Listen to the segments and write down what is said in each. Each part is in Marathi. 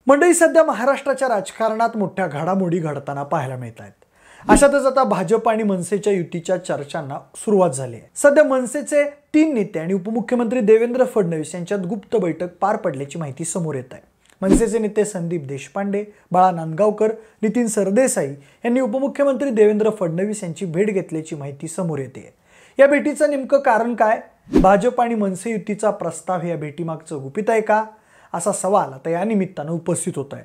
मंडळी, सध्या महाराष्ट्राच्या राजकारणात मोठ्या घडामोडी घडताना पाहायला मिळत आहेत. अशातच आता भाजप आणि मनसेच्या युतीच्या चर्चांना सुरुवात झाली आहे. सध्या मनसेचे 3 नेते आणि उपमुख्यमंत्री देवेंद्र फडणवीस यांच्यात गुप्त बैठक पार पडल्याची माहिती समोर येत आहे. मनसेचे नेते संदीप देशपांडे, बाळा नांदगावकर, नितीन सरदेसाई यांनी उपमुख्यमंत्री देवेंद्र फडणवीस यांची भेट घेतल्याची माहिती समोर येते. या भेटीचं नेमकं कारण काय? भाजप आणि मनसे युतीचा प्रस्ताव या भेटीमागचं गुपित आहे का, असा सवाल आता या निमित्तानं उपस्थित होत आहे.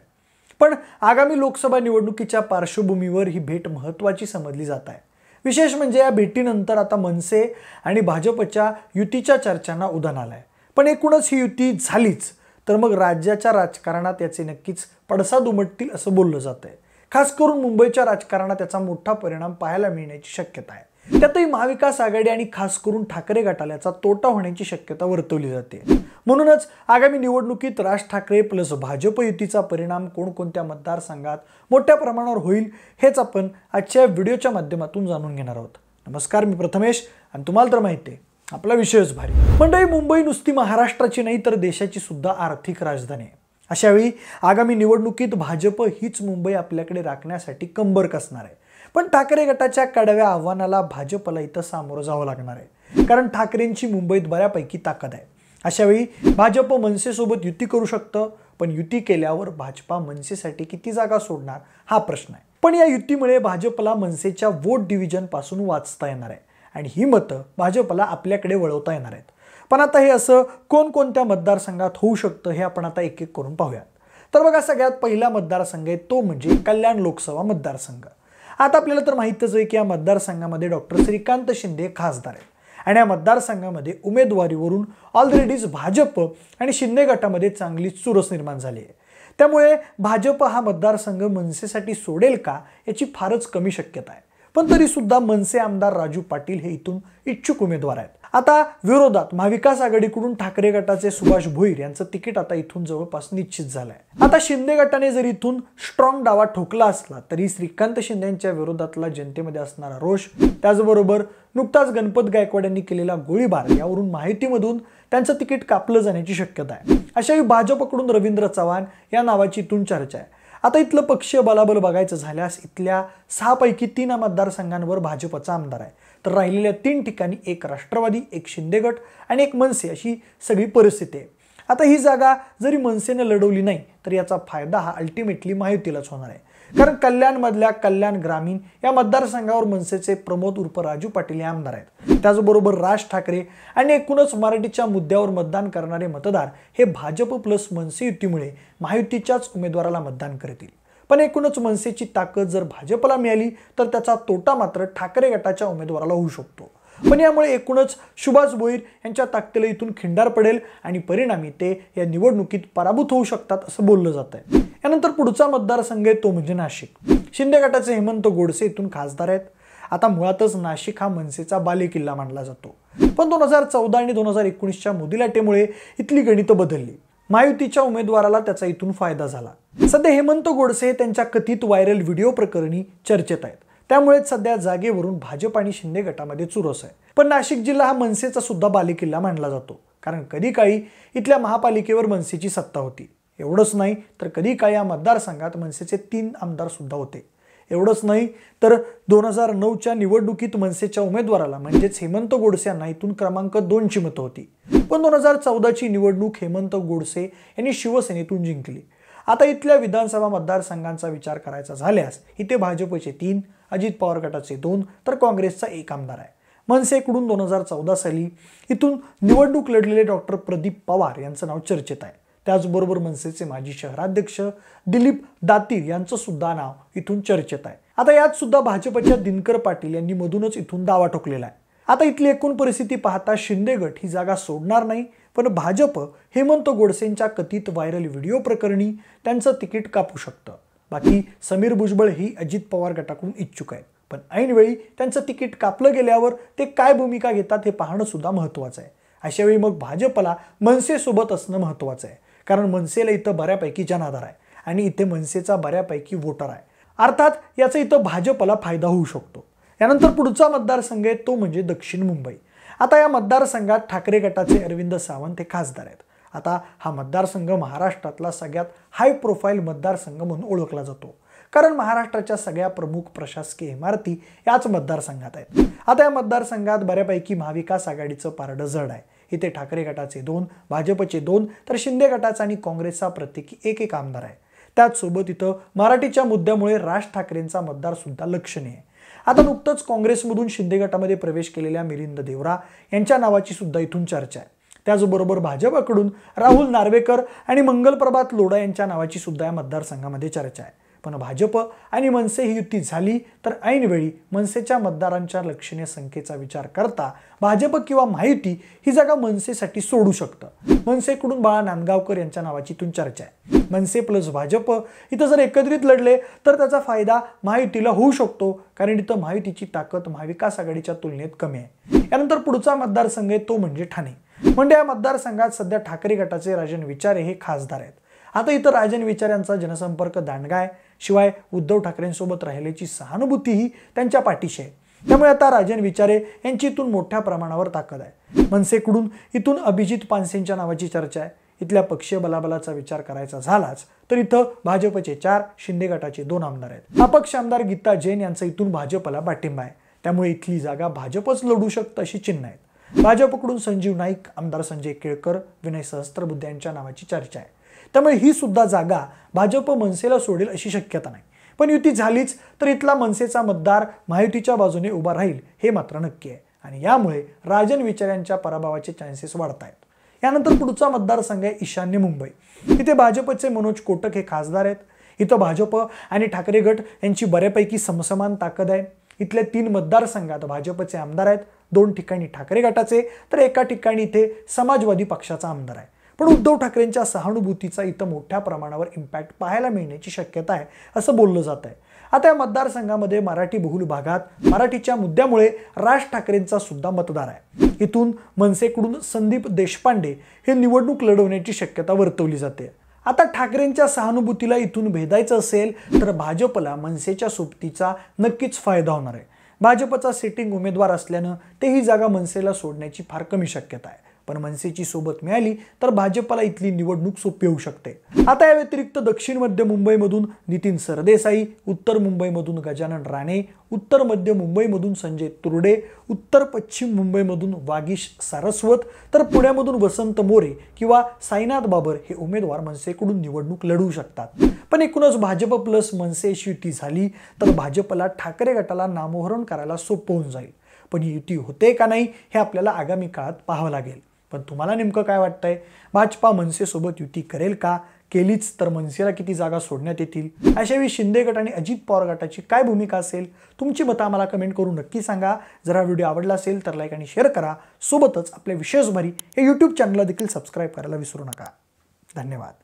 पण आगामी लोकसभा निवडणुकीच्या पार्श्वभूमीवर ही भेट महत्त्वाची समजली जात आहे. विशेष म्हणजे या भेटीनंतर आता मनसे आणि भाजपच्या युतीच्या चर्चांना उधाण आलंय. पण एकूणच ही युती झालीच तर मग राज्याच्या राजकारणात याचे नक्कीच पडसाद उमटतील असं बोललं जात आहे. खास करून मुंबईच्या राजकारणात याचा मोठा परिणाम पाहायला मिळण्याची शक्यता आहे. त्यातही महाविकास आघाडी आणि खास करून ठाकरे गटाला याचा तोटा होण्याची शक्यता वर्तवली जाते. म्हणूनच आगामी निवडणुकीत राज ठाकरे प्लस भाजप युतीचा परिणाम कोणकोणत्या मतदारसंघात मोठ्या प्रमाणावर होईल हेच आपण आजच्या व्हिडिओच्या माध्यमातून जाणून घेणार आहोत. नमस्कार, मी प्रथमेश आणि तुम्हाला तर माहिती आहे आपला विषयच भारी. मंडळी, मुंबई नुसती महाराष्ट्राची नाही तर देशाची सुद्धा आर्थिक राजधानी आहे. अशावेळी आगामी निवडणुकीत भाजप हीच मुंबई आपल्याकडे राखण्यासाठी कंबर कसणार आहे. पण ठाकरे गटाच्या कडव्या आव्हानाला भाजपला इथं सामोरं जावं लागणार आहे, कारण ठाकरेंची मुंबईत बऱ्यापैकी ताकद आहे. अशावेळी भाजप मनसेसोबत युती करू शकतं, पण युती केल्यावर भाजपा मनसेसाठी किती जागा सोडणार हा प्रश्न आहे. पण या युतीमुळे भाजपला मनसेच्या वोट डिव्हिजन पासून वाचता येणार आहे आणि ही मतं भाजपला आपल्याकडे वळवता येणार आहेत. पण आता हे असं कोणकोणत्या मतदारसंघात होऊ शकतं हे आपण आता एक एक करून पाहूयात. तर बघा, सगळ्यात पहिला मतदारसंघ आहे तो म्हणजे कल्याण लोकसभा मतदारसंघ. आता आपल्याला तर माहितच आहे की या मतदारसंघामध्ये डॉक्टर श्रीकांत शिंदे खासदार आहेत आणि या मतदारसंघामध्ये उमेदवारीवरून ऑलरेडीच भाजप आणि शिंदे गटामध्ये चांगली चुरस निर्माण झाली आहे. त्यामुळे भाजप हा मतदारसंघ मनसेसाठी सोडेल का याची फारच कमी शक्यता आहे. पण तरी सुद्धा मनसे आमदार राजू पाटील हे इथून इच्छुक उमेदवार आहेत. आता विरोधात महाविकास आघाडीकडून ठाकरे गटाचे सुभाष भोईर यांचं तिकीट आता इथून जवळपास निश्चित झालंय. आता शिंदे गटाने जर इथून स्ट्रॉंग डावा ठोकला असला तरी श्रीकांत शिंदे यांच्या विरोधातला जनतेमध्ये असणारा रोष, त्याचबरोबर नुकताच गणपत गायकवाड यांनी केलेला गोळीबार यावरून माहितीमधून त्यांचं तिकीट कापलं जाण्याची शक्यता आहे. अशावेळी भाजपकडून रवींद्र चव्हाण या नावाची इथून चर्चा आहे. आता इथलं पक्षीय बलाबल बघायचं झाल्यास इथल्या 6 पैकी 3 मतदारसंघांवर भाजपचा आमदार आहे, तर राहिलेल्या 3 ठिकाणी एक राष्ट्रवादी, एक शिंदे गट आणि एक मनसे अशी सगळी परिस्थिती आहे. आता ही जागा जरी मनसेने लढवली नाही तर याचा फायदा हा अल्टिमेटली महायुतीलाच होणार आहे, कारण कल्याणमधल्या कल्याण ग्रामीण या मतदारसंघावर मनसेचे प्रमोद उर्फ राजू पाटील हे आमदार आहेत. त्याचबरोबर राज ठाकरे आणि एकूणच मराठीच्या मुद्द्यावर मतदान करणारे मतदार हे भाजप प्लस मनसे युतीमुळे महायुतीच्याच उमेदवाराला मतदान करतील. पण एकूणच मनसेची ताकद जर भाजपला मिळाली तर त्याचा तोटा मात्र ठाकरे गटाच्या उमेदवाराला होऊ शकतो. पण यामुळे एकूणच सुभाष भोईर यांच्या ताकदीला इथून खिंडार पडेल आणि परिणामी ते या निवडणुकीत पराभूत होऊ शकतात असं बोललं जात आहे. यानंतर पुढचा मतदारसंघ आहे तो म्हणजे नाशिक. शिंदे गटाचे हेमंत गोडसे इथून खासदार आहेत. आता मुळातच नाशिक हा मनसेचा बालेकिल्ला मानला जातो, पण 2014 आणि 2019च्या मोदी लाटेमुळे इथली गणितं बदलली. महायुतीच्या उमेदवाराला त्याचा इथून फायदा झाला. सध्या हेमंत गोडसे त्यांच्या कथित व्हायरल व्हिडिओ प्रकरणी चर्चेत आहेत. त्यामुळेच सध्या जागेवरून भाजप आणि शिंदे गटामध्ये चुरस आहे. पण नाशिक जिल्हा हा मनसेचा सुद्धा बालेकिल्ला मानला जातो, कारण कधी काळी इथल्या महापालिकेवर मनसेची सत्ता होती. एवढंच नाही तर कधी काळी या मतदारसंघात मनसेचे 3 आमदार सुद्धा होते. एवढंच नाही तर 2009च्या निवडणुकीत मनसेच्या उमेदवाराला म्हणजेच हेमंत गोडसे यांना इथून क्रमांक 2ची मतं होती. पण 2014ची निवडणूक हेमंत गोडसे यांनी शिवसेनेतून जिंकली. आता इथल्या विधानसभा मतदारसंघांचा विचार करायचा झाल्यास इथे भाजपचे 3, अजित पवार गटाचे 2 तर काँग्रेसचा 1 आमदार आहे. मनसेकडून 2014 साली इथून निवडणूक लढलेले डॉक्टर प्रदीप पवार यांचं नाव चर्चेत आहे. त्याचबरोबर मनसेचे माजी शहराध्यक्ष दिलीप दातीर यांचं सुद्धा नाव इथून चर्चेत आहे. आता यात सुद्धा भाजपच्या दिनकर पाटील यांनी मधूनच इथून दावा ठोकलेला आहे. आता इथली एकूण परिस्थिती पाहता शिंदे गट ही जागा सोडणार नाही, पण भाजप हेमंत गोडसेंच्या कथित व्हायरल व्हिडिओ प्रकरणी त्यांचं तिकीट कापू शकतं. बाकी समीर भुजबळ ही अजित पवार गटाकडून इच्छुक आहेत, पण ऐनवेळी त्यांचं तिकीट कापलं गेल्यावर ते काय भूमिका घेतात हे पाहणं सुद्धा महत्त्वाचं आहे. अशावेळी मग भाजपला मनसेसोबत असणं महत्त्वाचं आहे, कारण मनसेला इथं बऱ्यापैकी जनाधार आहे आणि इथे मनसेचा बऱ्यापैकी वोटर आहे. अर्थात याचा इथं भाजपला फायदा होऊ शकतो. यानंतर पुढचा मतदारसंघ आहे तो म्हणजे दक्षिण मुंबई. आता या मतदारसंघात ठाकरे गटाचे अरविंद सावंत हे खासदार आहेत. आता हा मतदारसंघ महाराष्ट्रातला सगळ्यात हाय प्रोफाईल मतदारसंघ म्हणून ओळखला जातो, कारण महाराष्ट्राच्या सगळ्या प्रमुख प्रशासकीय इमारती याच मतदारसंघात आहेत. आता या मतदारसंघात बऱ्यापैकी महाविकास आघाडीचं पारडं जड आहे. इथे ठाकरे गटाचे 2, भाजपचे 2 तर शिंदे गटाचा आणि काँग्रेसचा प्रत्येकी एक आमदार आहे. त्याचसोबत इथं मराठीच्या मुद्द्यामुळे राज ठाकरेंचा मतदार सुद्धा लक्षणीय आहे. आता नुकतंच काँग्रेसमधून शिंदे गटामध्ये प्रवेश केलेल्या मिलिंद देवरा यांच्या नावाची सुद्धा इथून चर्चा आहे. त्याचबरोबर भाजपकडून राहुल नार्वेकर आणि मंगलप्रभात लोढा यांच्या नावाची सुद्धा या मतदारसंघामध्ये चर्चा आहे. पण भाजप आणि मनसे ही युती झाली तर ऐनवेळी मनसेच्या मतदारांच्या लक्षणीय संख्येचा विचार करता भाजप किंवा महायुती ही जागा मनसेसाठी सोडू शकतं. मनसेकडून बाळा नांदगावकर यांच्या नावाची इथून चर्चा आहे. मनसे प्लस भाजप इथं जर एकत्रित लढले तर त्याचा फायदा महायुतीला होऊ शकतो, कारण इथं महायुतीची ताकद महाविकास आघाडीच्या तुलनेत कमी आहे. यानंतर पुढचा मतदारसंघ आहे तो म्हणजे ठाणे. म्हणजे या मतदारसंघात सध्या ठाकरे गटाचे राजन विचारे हे खासदार आहेत. आता इथं राजन विचारे यांचा जनसंपर्क दांडगा आहे. शिवाय उद्धव ठाकरेंसोबत राहिल्याची सहानुभूतीही त्यांच्या पाठीशी आहे. त्यामुळे आता राजन विचारे यांची इथून मोठ्या प्रमाणावर ताकद आहे. मनसेकडून इथून अभिजित पानसेंच्या नावाची चर्चा आहे. इथल्या पक्षीय बलाबलाचा विचार करायचा झालाच तर इथं भाजपचे 4, शिंदे गटाचे 2 आमदार आहेत. अपक्ष आमदार गीता जैन यांचा इथून भाजपला पाठिंबा आहे. त्यामुळे इथली जागा भाजपच लढू शकतं अशी चिन्ह आहेत. भाजपकडून संजीव नाईक, आमदार संजय केळकर, विनय सहस्त्रबुद्धे यांच्या नावाची चर्चा आहे. त्यामुळे ही सुद्धा जागा भाजप मनसेला सोडेल अशी शक्यता नाही. पण युती झालीच तर इथला मनसेचा मतदार महायुतीच्या बाजूने उभा राहील हे मात्र नक्की आहे. आणि यामुळे राजन विचाऱ्यांच्या पराभवाचे चान्सेस वाढत आहेत. यानंतर पुढचा मतदारसंघ आहे ईशान्य मुंबई. इथे भाजपचे मनोज कोटक हे खासदार आहेत. इथं भाजप आणि ठाकरे गट यांची बऱ्यापैकी समसमान ताकद आहे. इथल्या 3 मतदारसंघात भाजपचे आमदार आहेत. 2 ठिकाणी ठाकरे गटाचे तर एका ठिकाणी इथे समाजवादी पक्षाचा आमदार आहे. पण उद्धव ठाकरेंच्या सहानुभूतीचा इथं मोठ्या प्रमाणावर इम्पॅक्ट पाहायला मिळण्याची शक्यता आहे असं बोललं जात आहे. आता या मतदारसंघामध्ये मराठी बहुल भागात मराठीच्या मुद्द्यामुळे राज ठाकरेंचा सुद्धा मतदार आहे. इथून मनसेकडून संदीप देशपांडे हे निवडणूक लढवण्याची शक्यता वर्तवली जाते. आता ठाकरेंच्या सहानुभूतीला इथून भेदायचं असेल तर भाजपला मनसेच्या सोबतीचा नक्कीच फायदा होणार आहे. भाजपचा सिटिंग उमेदवार असल्यानं ते ही जागा मनसेला सोडण्याची फार कमी शक्यता आहे. पण मनसेची सोबत मिळाली तर भाजपला इथली निवडणूक सोपी होऊ शकते. आता या व्यतिरिक्त दक्षिण मध्य मुंबईमधून नितीन सरदेसाई, उत्तर मुंबईमधून गजानन राणे, उत्तर मध्य मुंबईमधून संजय तुर्डे, उत्तर पश्चिम मुंबईमधून वागीश सारस्वत तर पुण्यामधून वसंत मोरे किंवा साईनाथ बाबर हे उमेदवार मनसेकडून निवडणूक लढवू शकतात. पण एकूणच भाजप प्लस मनसेशी युती झाली तर भाजपला ठाकरे गटाला नामोहरण करायला सोपं होऊन जाईल. पण ही युती होते का नाही हे आपल्याला आगामी काळात पाहावं लागेल. पण तुम्हाला नेमकं काय वाटतंय? भाजपा मनसेसोबत युती करेल का? केलीच तर मनसेला किती जागा सोडण्यात येतील? अशावेळी शिंदे गट आणि अजित पवार गटाची काय भूमिका असेल? तुमची मतं आम्हाला कमेंट करून नक्की सांगा. जर हा व्हिडिओ आवडला असेल तर लाईक आणि शेअर करा. सोबतच आपल्या विशेष भारी हे यूट्यूब चॅनलला देखील सबस्क्राईब करायला विसरू नका. धन्यवाद.